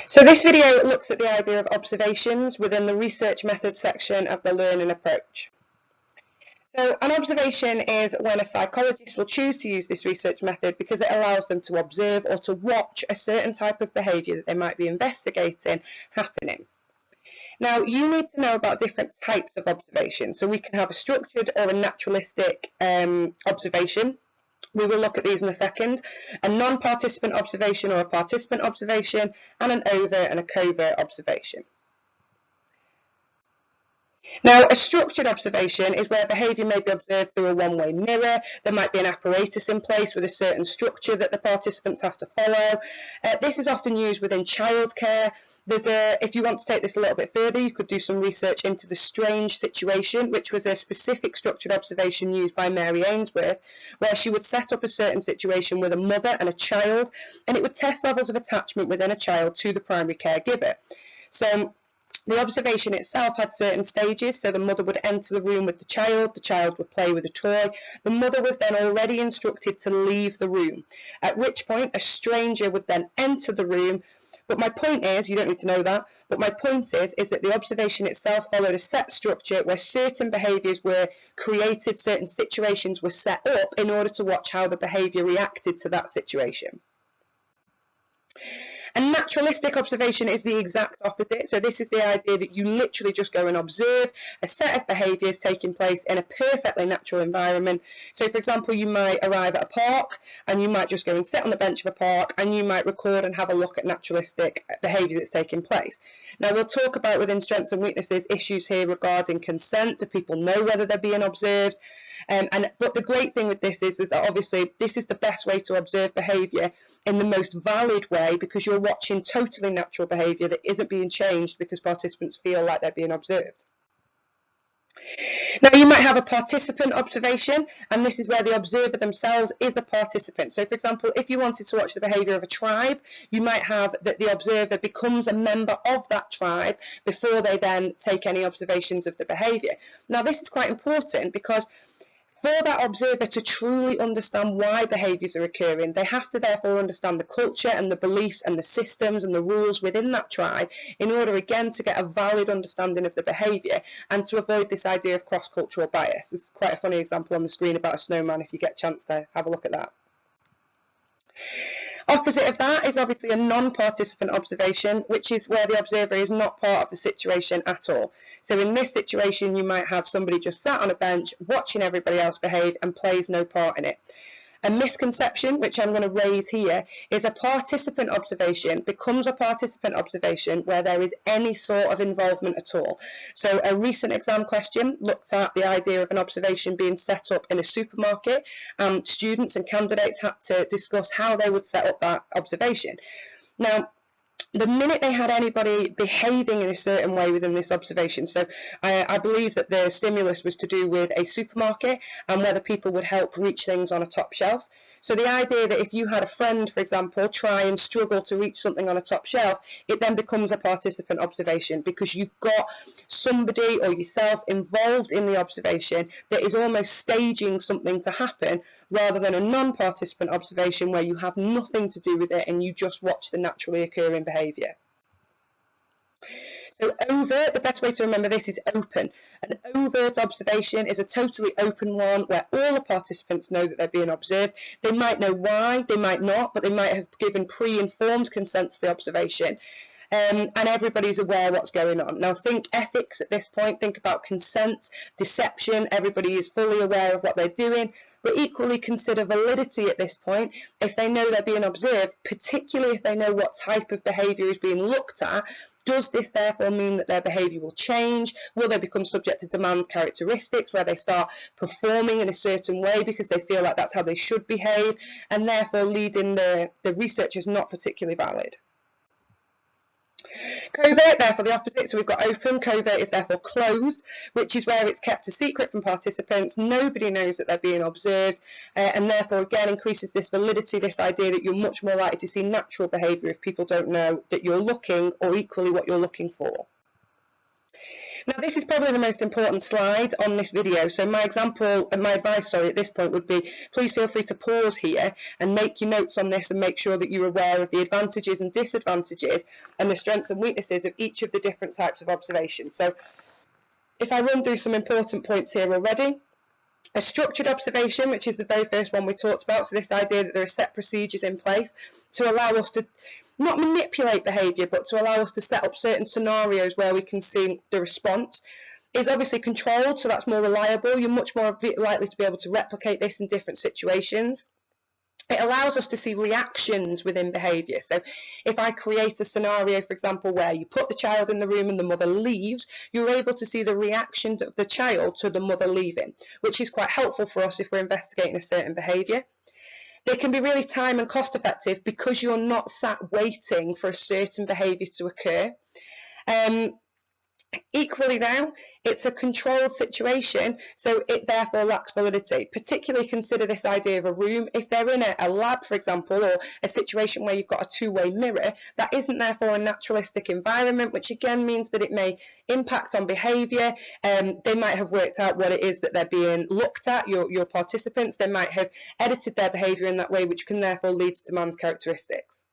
So this video looks at the idea of observations within the research methods section of the learning approach. So an observation is when a psychologist will choose to use this research method because it allows them to observe or to watch a certain type of behaviour that they might be investigating happening. Now, you need to know about different types of observations. So we can have a structured or a naturalistic observation. We will look at these in a second. A non-participant observation or a participant observation, and an overt and a covert observation. Now, a structured observation is where behaviour may be observed through a one-way mirror. There might be an apparatus in place with a certain structure that the participants have to follow. This is often used within childcare. If you want to take this a little bit further, you could do some research into the strange situation, which was a specific structured observation used by Mary Ainsworth, where she would set up a certain situation with a mother and a child, and it would test levels of attachment within a child to the primary caregiver. So the observation itself had certain stages. So the mother would enter the room with the child would play with a toy. The mother was then already instructed to leave the room, at which point a stranger would then enter the room. But my point is, you don't need to know that, but my point is that the observation itself followed a set structure where certain behaviours were created, certain situations were set up in order to watch how the behaviour reacted to that situation. A naturalistic observation is the exact opposite. So this is the idea that you literally just go and observe a set of behaviours taking place in a perfectly natural environment. So for example, you might arrive at a park and you might just go and sit on the bench of a park and you might record and have a look at naturalistic behaviour that's taking place. Now we'll talk about within strengths and weaknesses issues here regarding consent. Do people know whether they're being observed? But the great thing with this is that obviously this is the best way to observe behaviour in the most valid way, because you're watching totally natural behaviour that isn't being changed because participants feel like they're being observed. Now you might have a participant observation, and this is where the observer themselves is a participant. So for example, if you wanted to watch the behaviour of a tribe, you might have that the observer becomes a member of that tribe before they then take any observations of the behaviour. Now this is quite important because for that observer to truly understand why behaviours are occurring, they have to therefore understand the culture and the beliefs and the systems and the rules within that tribe in order again to get a valid understanding of the behaviour and to avoid this idea of cross-cultural bias. This is quite a funny example on the screen about a snowman if you get a chance to have a look at that. Opposite of that is obviously a non-participant observation, which is where the observer is not part of the situation at all. So in this situation, you might have somebody just sat on a bench watching everybody else behave and plays no part in it. A misconception, which I'm going to raise here, is a participant observation becomes a participant observation where there is any sort of involvement at all. So a recent exam question looked at the idea of an observation being set up in a supermarket, and students and candidates had to discuss how they would set up that observation. Now, the minute they had anybody behaving in a certain way within this observation, so I believe that the stimulus was to do with a supermarket and whether people would help reach things on a top shelf. So the idea that if you had a friend, for example, try and struggle to reach something on a top shelf, it then becomes a participant observation because you've got somebody or yourself involved in the observation that is almost staging something to happen, rather than a non-participant observation where you have nothing to do with it and you just watch the naturally occurring behaviour. So overt, the best way to remember this is open. An overt observation is a totally open one where all the participants know that they're being observed. They might know why, they might not, but they might have given pre-informed consent to the observation. And everybody's aware what's going on. Now think ethics at this point, think about consent, deception, everybody is fully aware of what they're doing, but equally consider validity at this point. If they know they're being observed, particularly if they know what type of behaviour is being looked at, does this therefore mean that their behaviour will change? Will they become subject to demand characteristics where they start performing in a certain way because they feel like that's how they should behave, and therefore leading the research is not particularly valid? Covert, therefore the opposite, so we've got open. Covert is therefore closed, which is where it's kept a secret from participants. Nobody knows that they're being observed, and therefore again increases this validity, this idea that you're much more likely to see natural behaviour if people don't know that you're looking, or equally what you're looking for. Now, this is probably the most important slide on this video. So my advice at this point would be, please feel free to pause here and make your notes on this and make sure that you're aware of the advantages and disadvantages and the strengths and weaknesses of each of the different types of observations. So if I run through some important points here already, a structured observation, which is the very first one we talked about, so this idea that there are set procedures in place to allow us to not manipulate behaviour, but to allow us to set up certain scenarios where we can see the response, is obviously controlled, so that's more reliable. You're much more likely to be able to replicate this in different situations. It allows us to see reactions within behaviour. So if I create a scenario, for example, where you put the child in the room and the mother leaves, you're able to see the reaction of the child to the mother leaving, which is quite helpful for us if we're investigating a certain behaviour. They can be really time and cost effective because you're not sat waiting for a certain behaviour to occur. Equally now, it's a controlled situation, so it therefore lacks validity. Particularly consider this idea of a room. If they're in a lab, for example, or a situation where you've got a two-way mirror, that isn't therefore a naturalistic environment, which again means that it may impact on behaviour. They might have worked out what it is that they're being looked at, your participants. They might have edited their behaviour in that way, which can therefore lead to demand characteristics.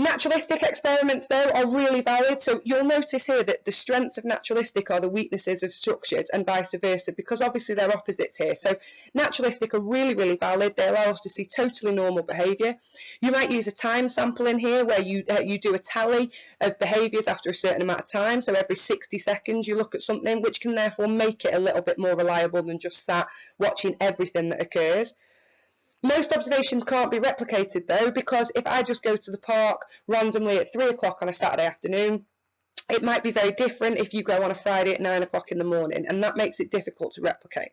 Naturalistic experiments, though, are really valid. So you'll notice here that the strengths of naturalistic are the weaknesses of structured and vice versa, because obviously they're opposites here. So naturalistic are really, really valid. They allow us to see totally normal behaviour. You might use a time sample in here where you do a tally of behaviours after a certain amount of time. So every 60 seconds you look at something, which can therefore make it a little bit more reliable than just sat watching everything that occurs. Most observations can't be replicated though, because if I just go to the park randomly at 3 o'clock on a Saturday afternoon, it might be very different if you go on a Friday at 9 o'clock in the morning, and that makes it difficult to replicate.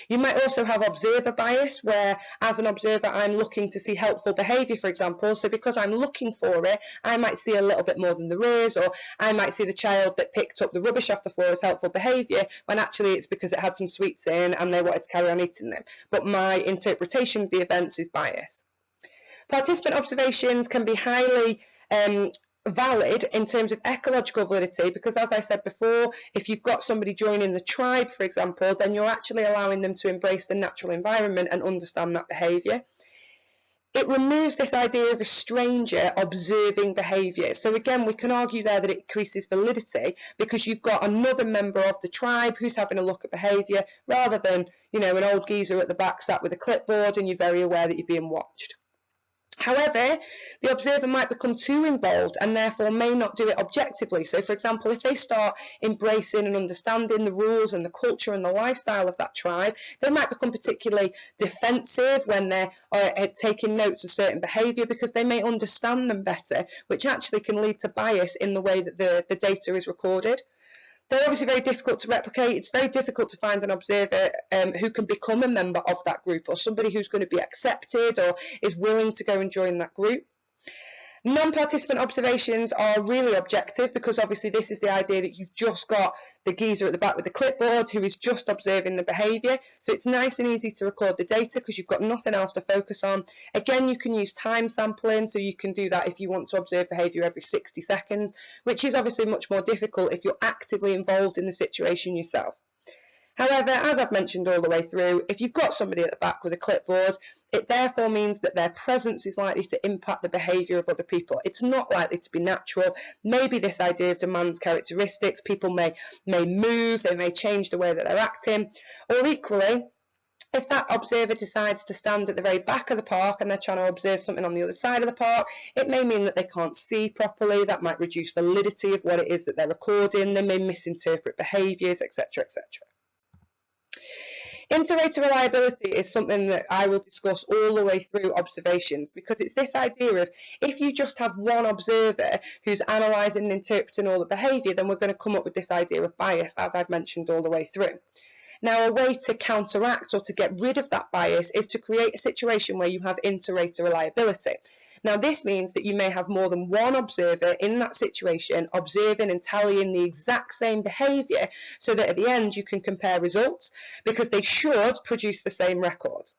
You might also have observer bias, where as an observer I'm looking to see helpful behaviour, for example, so because I'm looking for it, I might see a little bit more than there is, or I might see the child that picked up the rubbish off the floor as helpful behaviour, when actually it's because it had some sweets in and they wanted to carry on eating them. But my interpretation of the events is bias. Participant observations can be highly valid in terms of ecological validity, because as I said before, if you've got somebody joining the tribe, for example, then you're actually allowing them to embrace the natural environment and understand that behaviour. It removes this idea of a stranger observing behaviour. So again, we can argue there that it increases validity because you've got another member of the tribe who's having a look at behaviour, rather than, you know, an old geezer at the back sat with a clipboard and you're very aware that you're being watched. However, the observer might become too involved and therefore may not do it objectively. So, for example, if they start embracing and understanding the rules and the culture and the lifestyle of that tribe, they might become particularly defensive when they're taking notes of certain behaviour, because they may understand them better, which actually can lead to bias in the way that the data is recorded. They're obviously very difficult to replicate. It's very difficult to find an observer who can become a member of that group, or somebody who's going to be accepted or is willing to go and join that group. Non-participant observations are really objective, because obviously this is the idea that you've just got the geezer at the back with the clipboard who is just observing the behaviour. So it's nice and easy to record the data because you've got nothing else to focus on. Again, you can use time sampling, so you can do that if you want to observe behaviour every 60 seconds, which is obviously much more difficult if you're actively involved in the situation yourself. However, as I've mentioned all the way through, if you've got somebody at the back with a clipboard, it therefore means that their presence is likely to impact the behaviour of other people. It's not likely to be natural. Maybe this idea of demand characteristics, people may move, they may change the way that they're acting, or equally, if that observer decides to stand at the very back of the park and they're trying to observe something on the other side of the park, it may mean that they can't see properly. That might reduce validity of what it is that they're recording. They may misinterpret behaviours, etc., etc. Inter-rater reliability is something that I will discuss all the way through observations, because it's this idea of, if you just have one observer who's analysing and interpreting all the behaviour, then we're going to come up with this idea of bias, as I've mentioned all the way through. Now, a way to counteract or to get rid of that bias is to create a situation where you have inter-rater reliability. Now, this means that you may have more than one observer in that situation observing and tallying the exact same behaviour, so that at the end you can compare results, because they should produce the same record.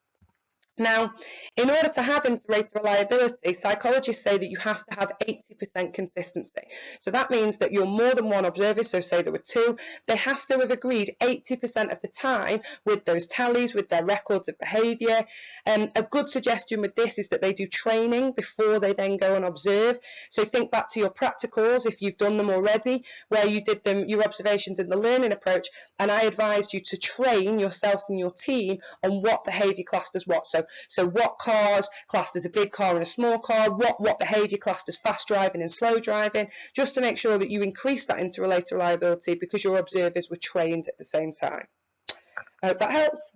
Now, in order to have interrater reliability, psychologists say that you have to have 80% consistency. So that means that you're more than one observer, so say there were two, they have to have agreed 80% of the time with those tallies, with their records of behaviour. A good suggestion with this is that they do training before they then go and observe. So think back to your practicals, if you've done them already, where you did them, your observations in the learning approach, and I advised you to train yourself and your team on what behaviour classed as what. So what cars classed as a big car and a small car, what behaviour classed as fast driving and slow driving, just to make sure that you increase that interrelated reliability because your observers were trained at the same time. I hope that helps.